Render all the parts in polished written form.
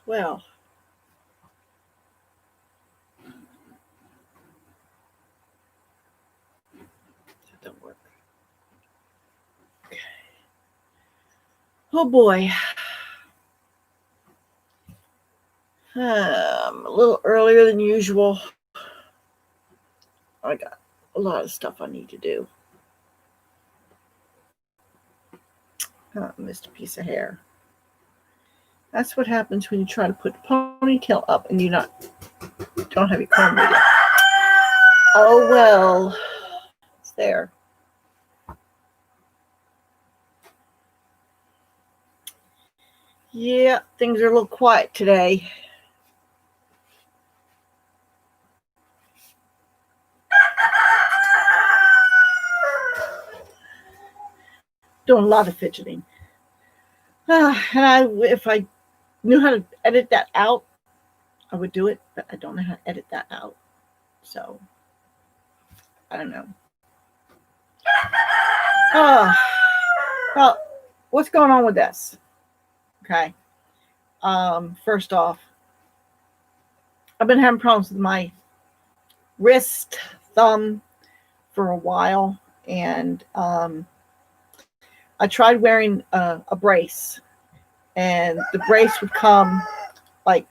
Well, that don't work. Okay. Oh boy. A little earlier than usual. I got a lot of stuff I need to do. Oh, I missed a piece of hair. That's what happens when you try to put the ponytail up and don't have your comb with you. Oh well, it's there. Yeah, things are a little quiet today. Doing a lot of fidgeting. If I knew how to edit that out, I would do it, but I don't know how to edit that out. So, I don't know. Oh, well, what's going on with this? Okay. First off, I've been having problems with my wrist, thumb for a while, and I tried wearing a brace, and the brace would come like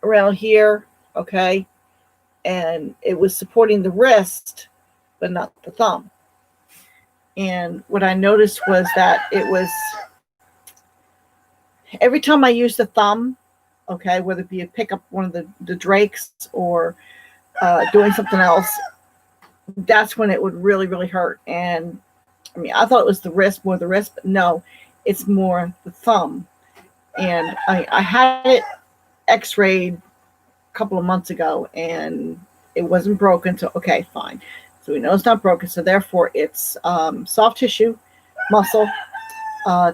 around here, okay, and it was supporting the wrist, but not the thumb. And what I noticed was that it was every time I used the thumb, okay, whether it be to pick up one of the drakes or doing something else, that's when it would really, really hurt. And I mean, I thought it was the wrist, but no, it's more the thumb. And I had it x-rayed a couple of months ago, and it wasn't broken. So, okay, fine. So we know it's not broken. So therefore, it's soft tissue, muscle,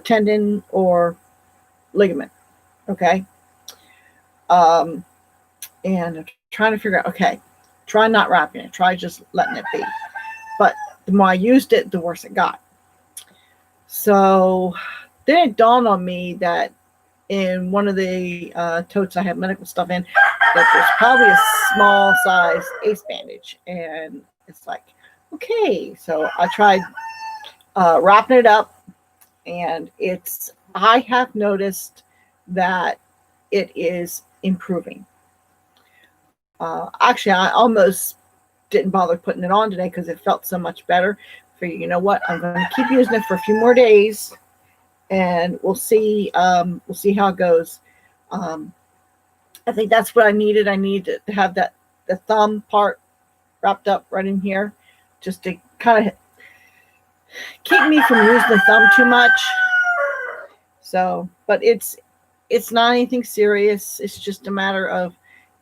tendon, or ligament. Okay. And I'm trying to figure out, okay, try not wrapping it. Try just letting it be. But the more I used it, the worse it got. So then it dawned on me that in one of the totes I have medical stuff in, that there's probably a small size ace bandage. And it's like, okay. So I tried wrapping it up, and I have noticed that it is improving. Actually, I almost didn't bother putting it on today because it felt so much better. Figure, you know what? I'm going to keep using it for a few more days, and we'll see. We'll see how it goes. I think that's what I needed. I needed to have the thumb part wrapped up right in here, just to kind of keep me from using the thumb too much. So, but it's not anything serious. It's just a matter of,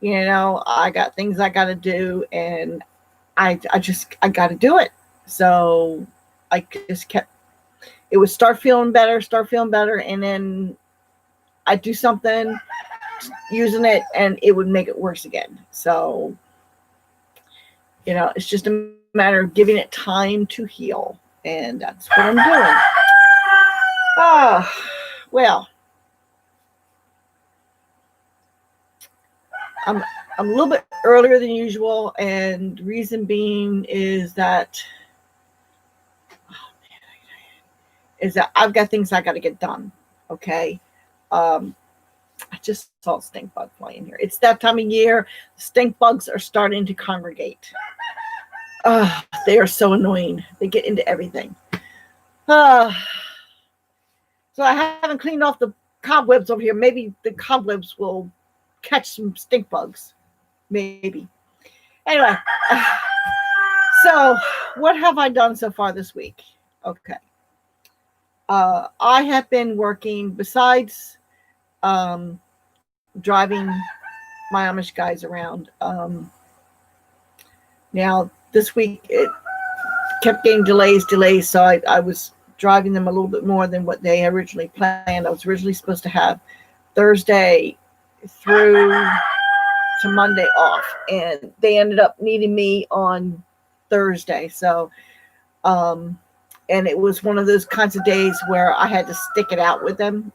I got things I got to do, and I got to do it. So I just it would start feeling better, and then I'd do something using it, and it would make it worse again. So, it's just a matter of giving it time to heal, and that's what I'm doing. Well, I'm a little bit earlier than usual, and the reason being is that I've got things I got to get done. Okay. I just saw a stink bug flying here. It's that time of year. Stink bugs are starting to congregate. They are so annoying. They get into everything. So I haven't cleaned off the cobwebs over here. Maybe the cobwebs will catch some stink bugs. Maybe. Anyway. So what have I done so far this week? Okay. I have been working, besides driving my Amish guys around. Now, this week it kept getting delays, so I was driving them a little bit more than what they originally planned. I was originally supposed to have Thursday through to Monday off, and they ended up needing me on Thursday. So and it was one of those kinds of days where I had to stick it out with them.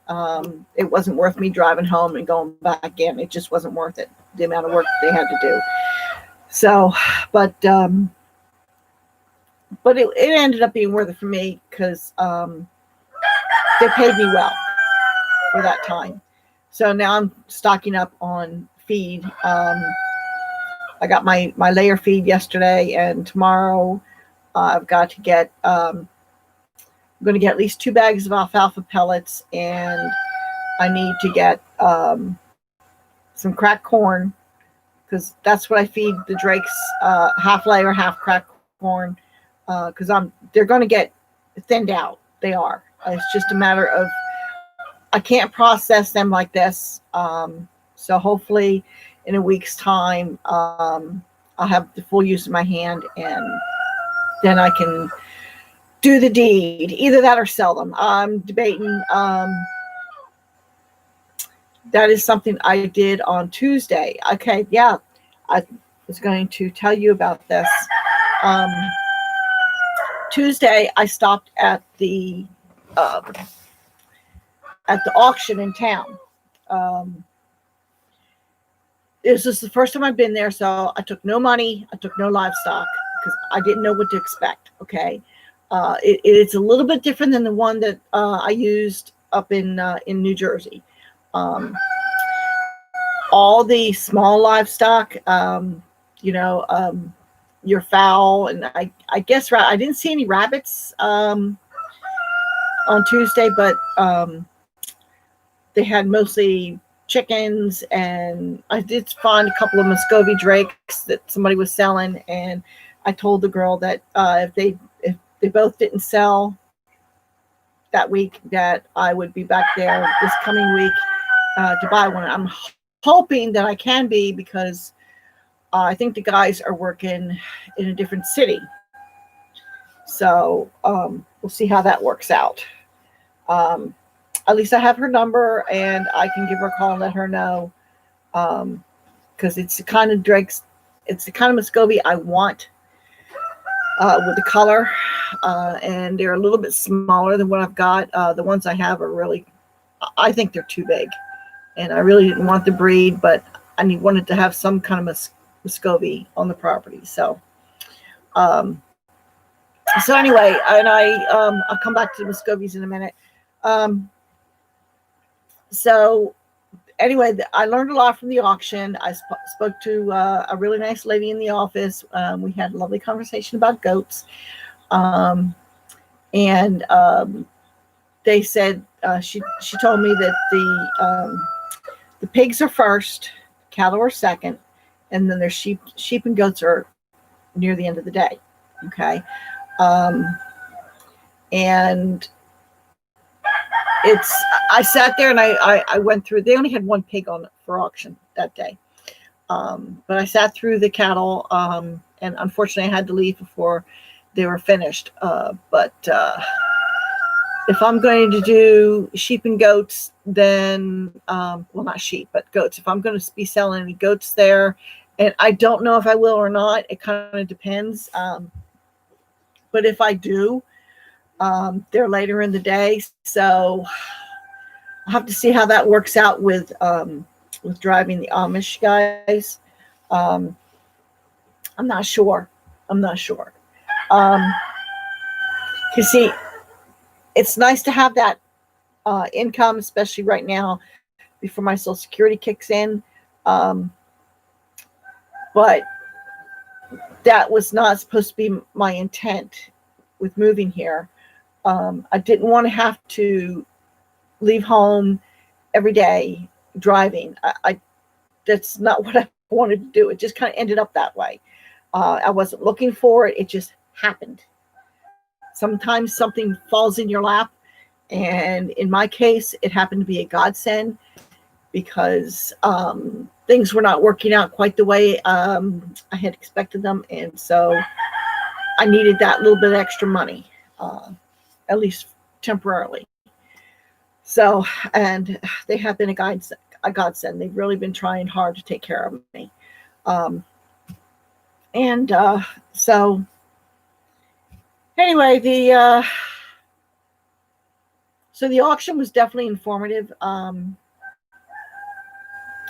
It wasn't worth me driving home and going back in. It just wasn't worth it, the amount of work they had to do. So, but it ended up being worth it for me because they paid me well for that time. So now I'm stocking up on feed. I got my layer feed yesterday, and tomorrow I've got to get, I'm going to get at least 2 bags of alfalfa pellets, and I need to get some cracked corn, because that's what I feed the drakes, half layer, half cracked corn, because they're going to get thinned out. They are. It's just a matter of, I can't process them like this. So hopefully in a week's time, I'll have the full use of my hand, and then I can do the deed. Either that or sell them. I'm debating. That is something I did on Tuesday. Okay, yeah, I was going to tell you about this. Tuesday, I stopped at the auction in town. This is the first time I've been there, so I took no money. I took no livestock because I didn't know what to expect. Okay, it's a little bit different than the one that I used up in New Jersey. All the small livestock, your fowl, and I guess I didn't see any rabbits on Tuesday, but they had mostly chickens, and I did find a couple of Muscovy drakes that somebody was selling, and I told the girl that if they both didn't sell that week, that I would be back there this coming week to buy one. I'm hoping that I can be, because I think the guys are working in a different city. So we'll see how that works out. At least I have her number, and I can give her a call and let her know, because it's the kind of drakes, it's the kind of Muscovy I want, with the color, and they're a little bit smaller than what I've got. The ones I have are really, I think they're too big, and I really didn't want the breed, but I wanted to have some kind of Muscovy on the property. So anyway, and I'll come back to the Muscovies in a minute. So anyway, I learned a lot from the auction. I spoke to a really nice lady in the office. We had a lovely conversation about goats. And they said, she told me that the pigs are first, cattle are second, and then there's sheep and goats are near the end of the day. Okay. And I sat there and I went through, they only had 1 pig on for auction that day. But I sat through the cattle, and unfortunately I had to leave before they were finished. But if I'm going to do sheep and goats, then, well, not sheep, but goats. If I'm going to be selling any goats there, and I don't know if I will or not, it kind of depends. But if I do, they're later in the day, so I'll have to see how that works out with driving the Amish guys. I'm not sure. You see, it's nice to have that income, especially right now before my Social Security kicks in. But that was not supposed to be my intent with moving here. I didn't want to have to leave home every day driving. That's not what I wanted to do. It just kind of ended up that way. I wasn't looking for it. It just happened. Sometimes something falls in your lap, and in my case, it happened to be a godsend, because things were not working out quite the way I had expected them, and so I needed that little bit of extra money, at least temporarily. So, and they have been a godsend. They've really been trying hard to take care of me. So Anyway, so the auction was definitely informative, and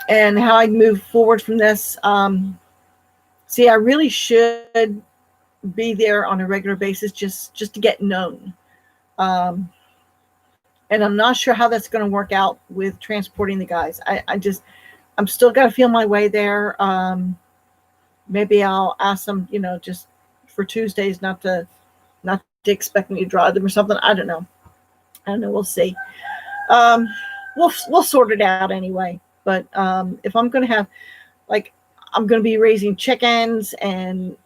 how I move forward from this. See, I really should be there on a regular basis, just to get known. Um, and I'm not sure how that's going to work out with transporting the guys. I'm still got to feel my way there. Maybe I'll ask them, just for Tuesdays, not to expect me to drive them or something. I don't know. We'll see. Um, we'll sort it out anyway. But if I'm going to have, like, I'm going to be raising chickens and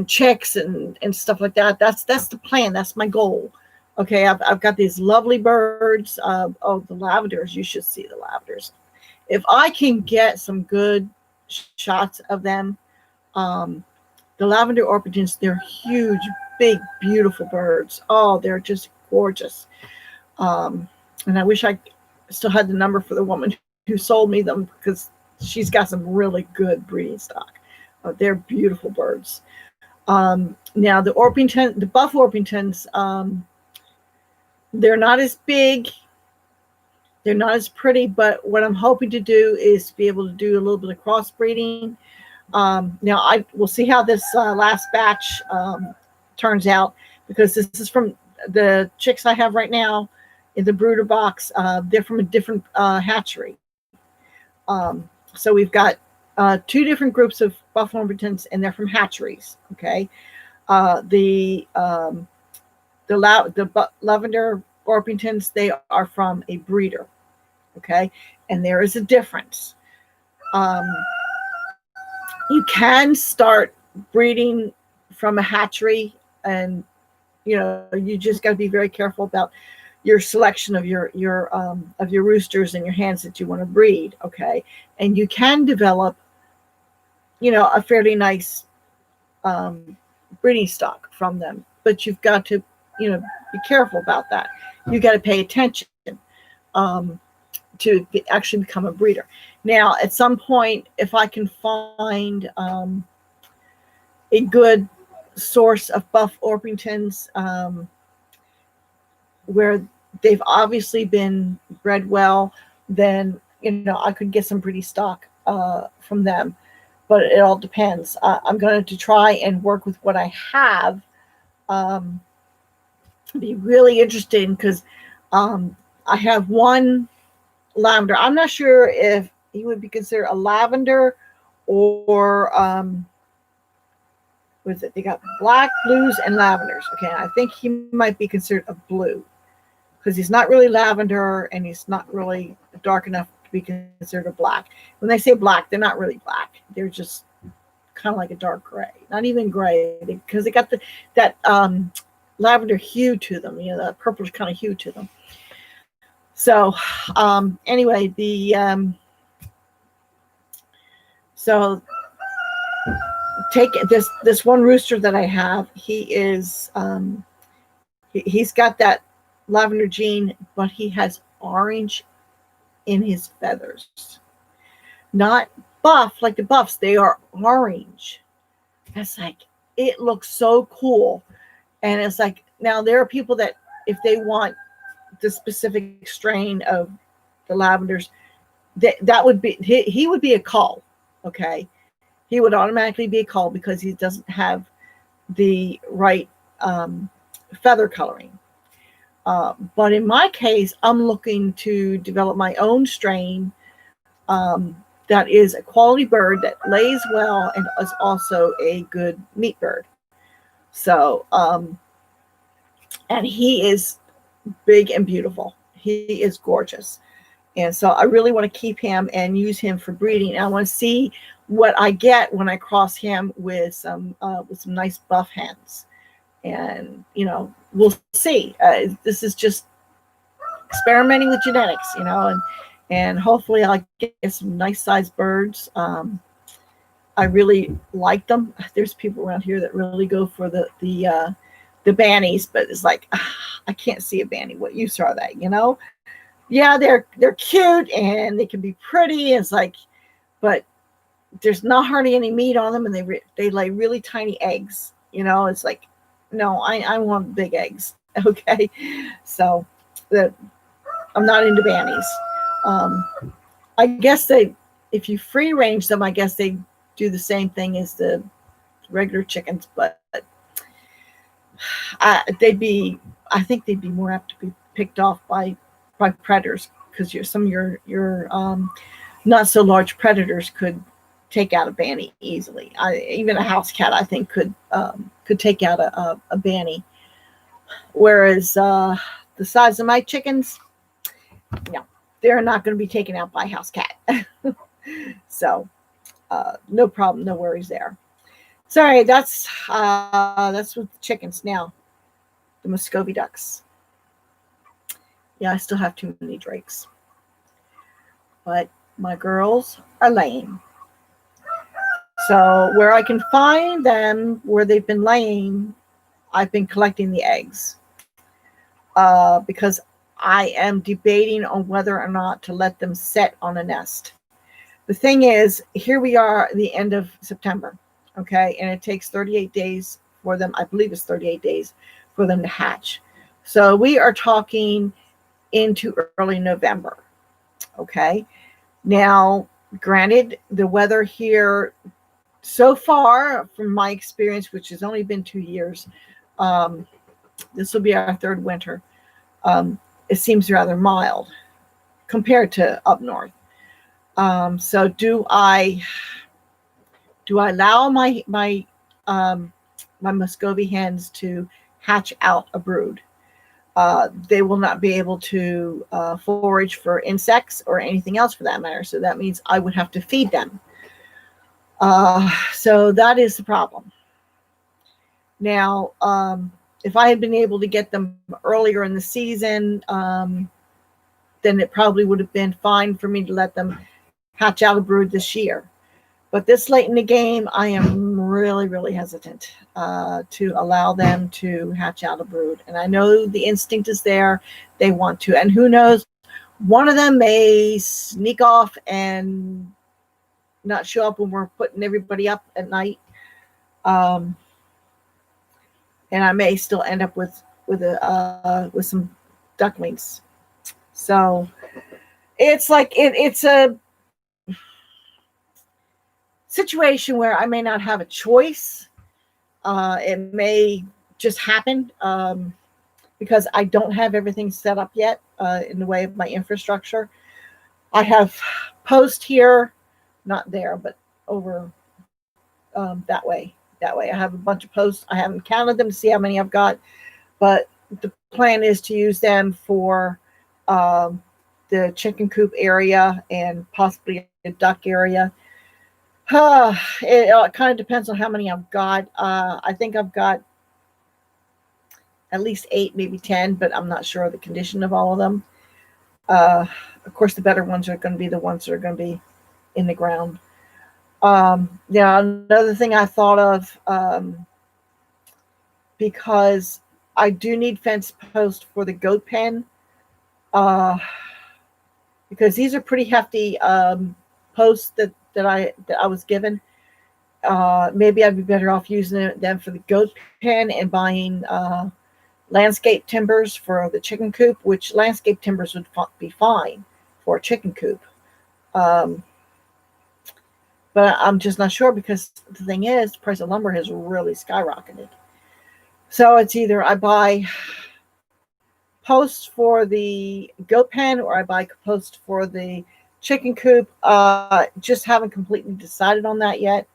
chicks and stuff like that. That's the plan. That's my goal. Okay, I've got these lovely birds. Oh, the lavenders. You should see the lavenders. If I can get some good shots of them, the lavender orpingtons, they're huge, big, beautiful birds. Oh, they're just gorgeous. And I wish I still had the number for the woman who sold me them, because she's got some really good breeding stock. They're beautiful birds. Now the buff Orpingtons, they're not as big, they're not as pretty, but what I'm hoping to do is to be able to do a little bit of crossbreeding. Now I will see how this last batch turns out, because this is from the chicks I have right now in the brooder box. They're from a different hatchery. So we've got two different groups of buff Orpingtons, and they're from hatcheries. Okay, the lavender Orpingtons, they are from a breeder. Okay, and there is a difference. You can start breeding from a hatchery, and you just got to be very careful about your selection of your roosters and your hens that you want to breed. Okay, and you can develop a fairly nice breeding stock from them, but you've got to be careful about that. You got to pay attention to actually become a breeder. Now, at some point, if I can find a good source of buff Orpingtons, where they've obviously been bred well, then I could get some breeding stock from them. But it all depends. I'm going to try and work with what I have. Be really interesting, because I have one lavender. I'm not sure if he would be considered a lavender or what is it? They got black, blues, and lavenders. Okay, I think he might be considered a blue, because he's not really lavender and he's not really dark enough to be considered a black. When they say black, they're not really black. They're just kind of like a dark gray. Not even gray, because they got that lavender hue to them, the purplish kind of hue to them. So anyway, so take this one rooster that I have. He is he's got that lavender gene, but he has orange in his feathers. Not buff like the buffs, they are orange. It's like, it looks so cool. And it's like, now there are people that, if they want the specific strain of the lavenders, that would be, he would be a cull. Okay, he would automatically be a cull, because he doesn't have the right feather coloring. But in my case, I'm looking to develop my own strain that is a quality bird that lays well and is also a good meat bird. So, and he is big and beautiful. He is gorgeous. And so I really want to keep him and use him for breeding. I want to see what I get when I cross him with some nice buff hens. And, we'll see. This is just experimenting with genetics, and hopefully I'll get some nice sized birds. I really like them. There's people around here that really go for the bannies, but it's like, I can't see a banny. What use are they? Yeah, they're cute and they can be pretty. It's like, but there's not hardly any meat on them, and they lay really tiny eggs. It's like, No, I want big eggs. Okay, so that I'm not into bannies. Um, I guess they, if you free range them, I guess they do the same thing as the regular chickens, but they'd be, I think they'd be more apt to be picked off by predators because some of your not so large predators could take out a banny easily. Even a house cat, I think, could take out a banny. Whereas the size of my chickens, no, they're not going to be taken out by a house cat. So no problem, no worries there. Sorry, that's with the chickens. Now the Muscovy ducks. Yeah, I still have too many drakes, but my girls are laying. So where I can find them, where they've been laying, I've been collecting the eggs because I am debating on whether or not to let them set on a nest. The thing is, here we are at the end of September, okay, and it takes 38 days for them. I believe it's 38 days for them to hatch. So we are talking into early November, okay. Now, granted, the weather here so far, from my experience, which has only been 2 years, this will be our third winter. It seems rather mild compared to up north. So do I allow my Muscovy hens to hatch out a brood? They will not be able to forage for insects or anything else for that matter. So that means I would have to feed them. So that is the problem. Now, if I had been able to get them earlier in the season, then it probably would have been fine for me to let them hatch out a brood this year. But this late in the game, I am really, really hesitant to allow them to hatch out a brood. And I know the instinct is there. They want to. And who knows, one of them may sneak off and not show up when we're putting everybody up at night. And I may still end up with some ducklings. So it's like it's a situation where I may not have a choice. It may just happen because I don't have everything set up yet in the way of my infrastructure. I have post here, not there, but over that way. That way, I have a bunch of posts. I haven't counted them to see how many I've got, but the plan is to use them for the chicken coop area and possibly a duck area. It kind of depends on how many I've got. I think I've got at least 8, maybe 10, but I'm not sure of the condition of all of them. Of course, the better ones are going to be the ones that are going to be in the ground. Yeah, another thing I thought of, because I do need fence post for the goat pen, because these are pretty hefty posts that I was given. Maybe I'd be better off using them for the goat pen and buying landscape timbers for the chicken coop, which landscape timbers would be fine for a chicken coop. But I'm just not sure because the thing is, the price of lumber has really skyrocketed. So it's either I buy posts for the goat pen or I buy post for the chicken coop. Just haven't completely decided on that yet.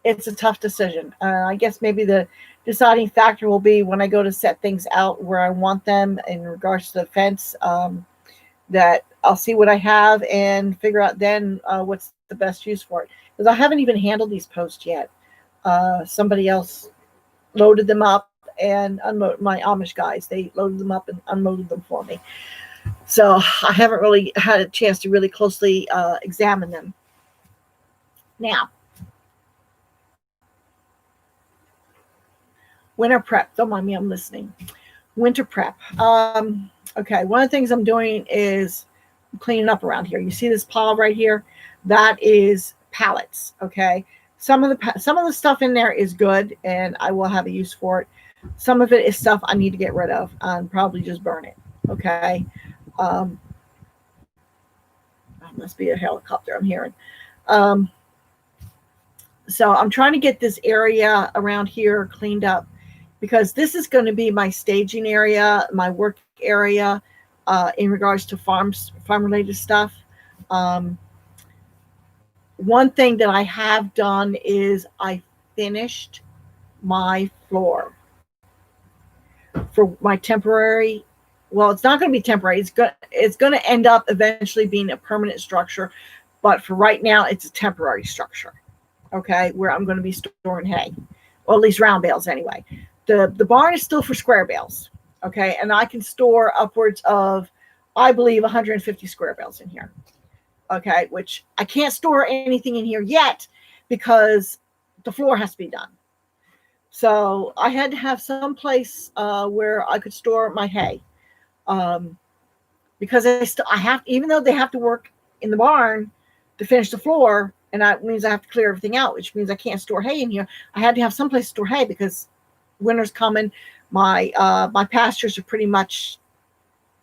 It's a tough decision. I guess maybe the deciding factor will be when I go to set things out where I want them in regards to the fence, that I'll see what I have and figure out then what's the best use for it. Because I haven't even handled these posts yet. Somebody else loaded them up and unloaded, my Amish guys. They loaded them up and unloaded them for me. So I haven't really had a chance to really closely examine them. Now, winter prep. Don't mind me, I'm listening. Winter prep. Okay, one of the things I'm doing is cleaning up around here. You see this pile right here? That is pallets, okay? some of the stuff in there is good, and I will have a use for it. Some of it is stuff I need to get rid of and probably just burn it. Okay. Um, oh, must be a helicopter I'm hearing. Um, so I'm trying to get this area around here cleaned up, because this is going to be my staging area, my work area, in regards to farm related stuff. Um, one thing that I have done is I finished my floor for my temporary. Well, it's not going to be temporary. It's going to end up eventually being a permanent structure, but for right now, it's a temporary structure. Okay, where I'm going to be storing hay, or at least round bales anyway. The barn is still for square bales. Okay, and I can store upwards of, I believe, 150 square bales in here. Okay, which I can't store anything in here yet because the floor has to be done. So I had to have some place where I could store my hay, because I have, even though they have to work in the barn to finish the floor, and that means I have to clear everything out, which means I can't store hay in here. I had to have some place to store hay because winter's coming. My pastures are pretty much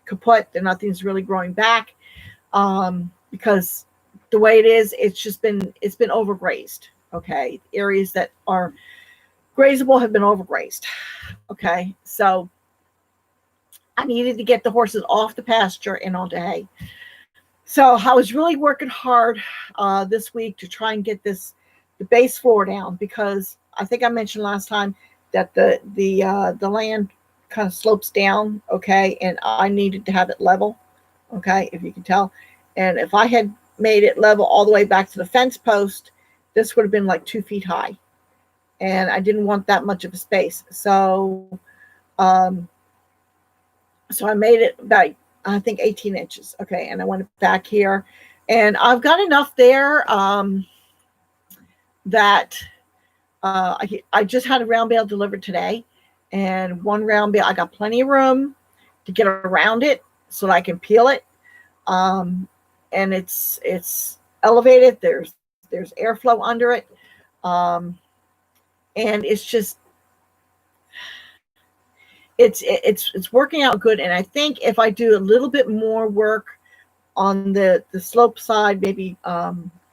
kaput, and nothing's really growing back, because the way it is, it's been overgrazed. Okay, areas that are grazable have been overgrazed. Okay, so I needed to get the horses off the pasture and onto hay. So I was really working hard this week to try and get the base floor down, because I think I mentioned last time that the land kind of slopes down. Okay, and I needed to have it level. Okay, if you can tell, and if I had made it level all the way back to the fence post, this would have been like 2 feet high, and I didn't want that much of a space. So I made it about, I think, 18 inches. Okay, and I went back here, and I've got enough there that I just had a round bale delivered today, and one round bale, I got plenty of room to get around it so that I can peel it. And it's elevated. There's airflow under it, and it's just it's working out good. And I think if I do a little bit more work on the slope side, maybe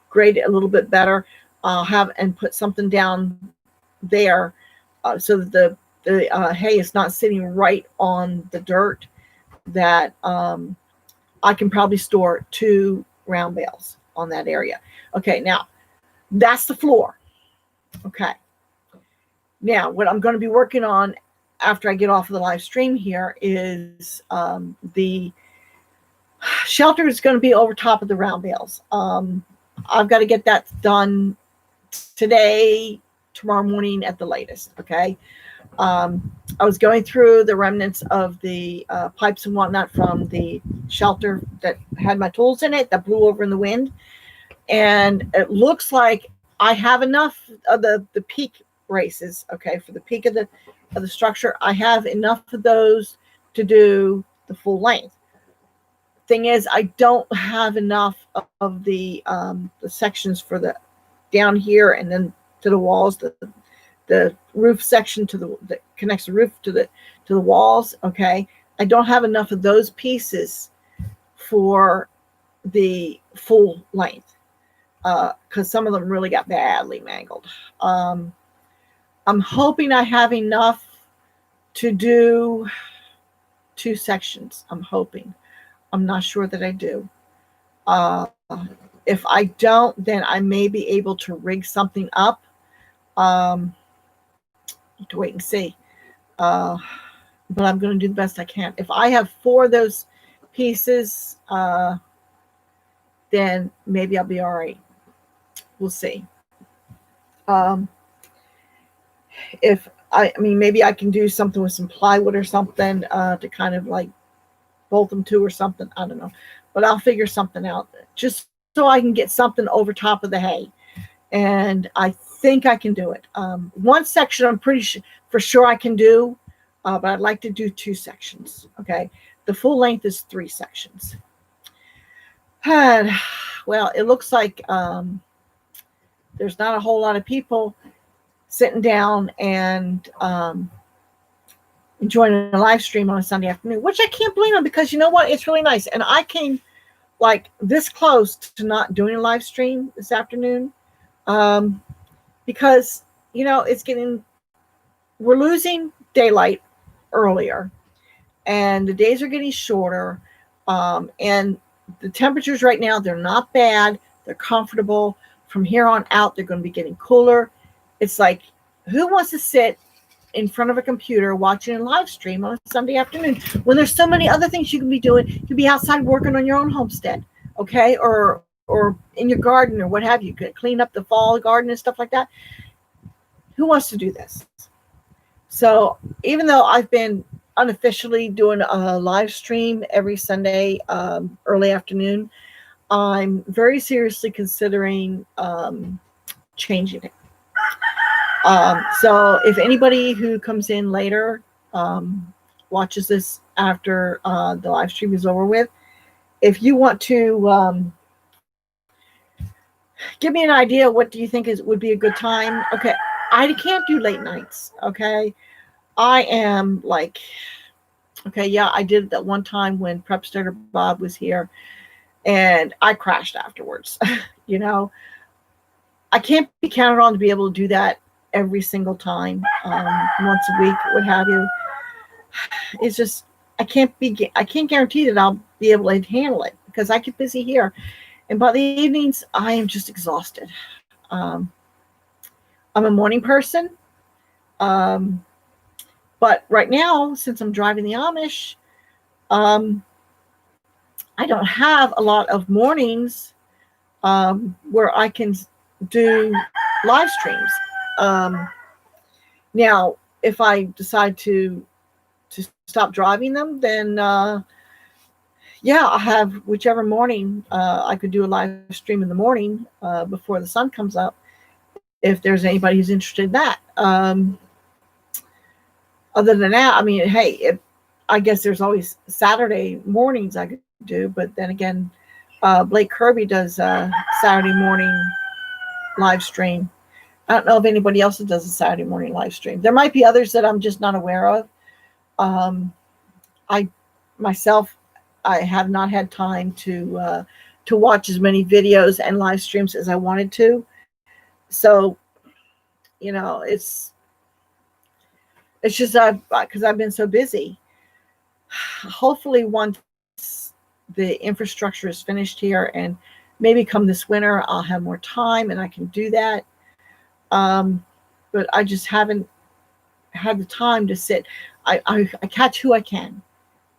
grade it a little bit better, have and put something down there, so that the hay is not sitting right on the dirt, that I can probably store 2 round bales on that area. Okay, now that's the floor. Okay, now what I'm going to be working on after I get off of the live stream here is the shelter is going to be over top of the round bales. I've got to get that done today, tomorrow morning at the latest. Okay. I was going through the remnants of the pipes and whatnot from the shelter that had my tools in it that blew over in the wind, and it looks like I have enough of the peak braces. Okay, for the peak of the structure, I have enough of those to do the full length. Thing is, I don't have enough of the sections for the down here and then to the walls, the roof section that connects the roof to the walls. Okay, I don't have enough of those pieces for the full length, because some of them really got badly mangled. I'm hoping I have enough to do 2 sections. I'm hoping. I'm not sure that I do. If I don't, then I may be able to rig something up. To wait and see. But I'm going to do the best I can. If I have 4 of those pieces, then maybe I'll be all right. We'll see. If I mean, maybe I can do something with some plywood or something to kind of like bolt them to or something. I don't know, but I'll figure something out just so I can get something over top of the hay. And I think I can do it. One section I'm pretty for sure I can do, but I'd like to do 2 sections. Okay, the full length is 3 sections. And, well, it looks like the there's not a whole lot of people sitting down and enjoying a live stream on a Sunday afternoon, which I can't blame them, because you know what? It's really nice. And I came like this close to not doing a live stream this afternoon because, you know, we're losing daylight earlier and the days are getting shorter. And the temperatures right now, they're not bad. They're comfortable. From here on out, they're going to be getting cooler. It's like, who wants to sit in front of a computer watching a live stream on a Sunday afternoon when there's so many other things you can be doing? You can be outside working on your own homestead, okay, or in your garden or what have you. You could clean up the fall garden and stuff like that. Who wants to do this? So even though I've been unofficially doing a live stream every Sunday early afternoon, I'm very seriously considering changing it. So if anybody who comes in later watches this after the live stream is over with, if you want to give me an idea, what do you think would be a good time? Okay, I can't do late nights. Okay, I am like, okay, yeah, I did that one time when Prep Starter Bob was here, and I crashed afterwards. You know, I can't be counted on to be able to do that every single time, once a week, what have you. It's just, I can't guarantee that I'll be able to handle it because I get busy here. And by the evenings, I am just exhausted. I'm a morning person. But right now, since I'm driving the Amish, I don't have a lot of mornings where I can do live streams. Now, if I decide to stop driving them, then yeah, I have whichever morning I could do a live stream in the morning before the sun comes up, if there's anybody who's interested in that. Other than that, I mean, hey, I guess there's always Saturday mornings I could do, but then again, Blake Kirby does a Saturday morning live stream. I don't know if anybody else does a Saturday morning live stream. There might be others that I'm just not aware of. I have not had time to watch as many videos and live streams as I wanted to. So, you know, it's just because I've been so busy. Hopefully, once the infrastructure is finished here, and maybe come this winter, I'll have more time and I can do that. But I just haven't had the time to sit. I catch who I can.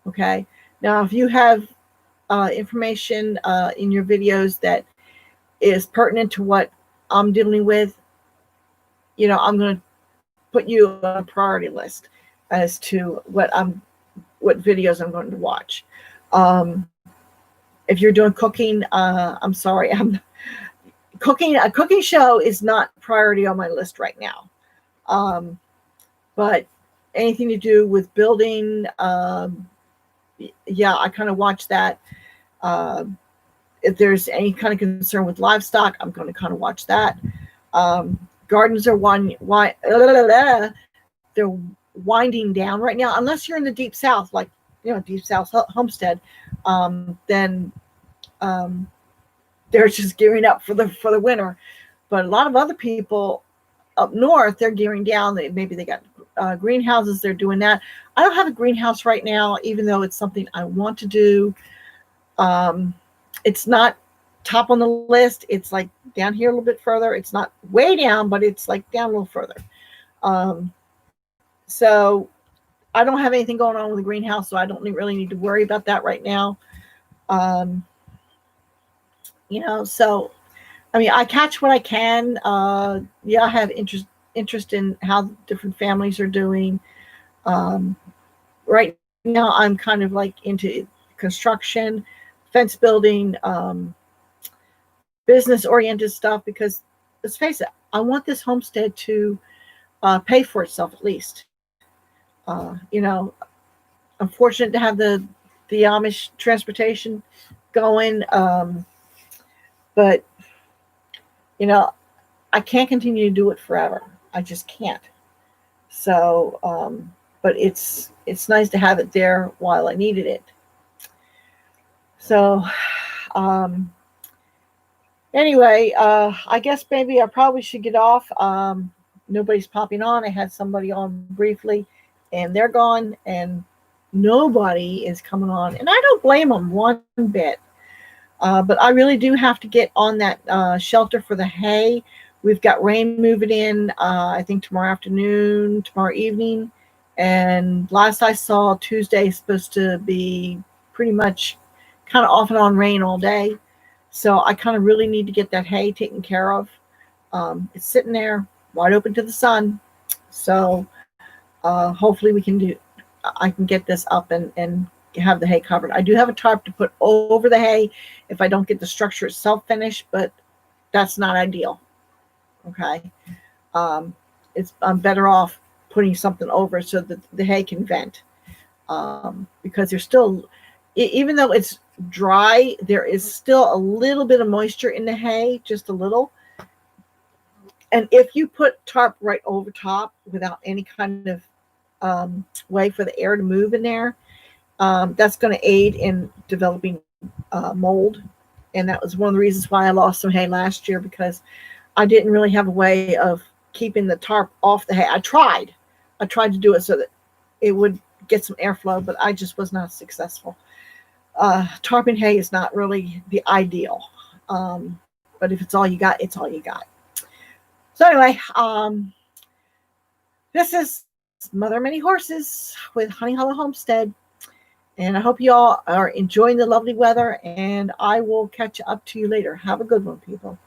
Okay. Now, if you have information in your videos that is pertinent to what I'm dealing with, you know, I'm going to put you on a priority list as to what videos I'm going to watch. If you're doing cooking, I'm sorry, a cooking show is not priority on my list right now. But anything to do with building, yeah, I kind of watch that. If there's any kind of concern with livestock, I'm going to kind of watch that. Gardens are they're winding down right now, unless you're in the deep south, like, you know, deep south homestead. Then they're just gearing up for the winter. But a lot of other people up north, they're gearing down. Maybe they got greenhouses. They're doing that. I don't have a greenhouse right now, even though it's something I want to do. It's not top on the list. It's like down here a little bit further. It's not way down, but it's like down a little further. So I don't have anything going on with the greenhouse, so I don't really need to worry about that right now. You know, so I mean, I catch what I can. Yeah, I have interest in how different families are doing. Right now, I'm kind of like into construction, fence building, business-oriented stuff, because let's face it, I want this homestead to pay for itself at least. You know, I'm fortunate to have the Amish transportation going, but you know, I can't continue to do it forever. I just can't. So, but it's nice to have it there while I needed it. So, um, anyway, I guess maybe I probably should get off. Nobody's popping on. I had somebody on briefly, and they're gone, and nobody is coming on. And I don't blame them one bit. But I really do have to get on that shelter for the hay. We've got rain moving in, I think tomorrow afternoon, tomorrow evening. And last I saw, Tuesday is supposed to be pretty much kind of off and on rain all day. So I kind of really need to get that hay taken care of. It's sitting there wide open to the sun. So hopefully I can get this up and have the hay covered. I do have a tarp to put over the hay if I don't get the structure itself finished, but that's not ideal. Okay. I'm better off putting something over so that the hay can vent. Because there's still, even though it's dry, there is still a little bit of moisture in the hay, just a little. And if you put tarp right over top without any kind of way for the air to move in there, that's going to aid in developing mold. And that was one of the reasons why I lost some hay last year, because I didn't really have a way of keeping the tarp off the hay. I tried to do it so that it would get some airflow, but I just was not successful. Tarping hay is not really the ideal. But if it's all you got, it's all you got. So anyway, this is Mother of Many Horses with Honey Hollow Homestead. And I hope you all are enjoying the lovely weather, and I will catch up to you later. Have a good one, people.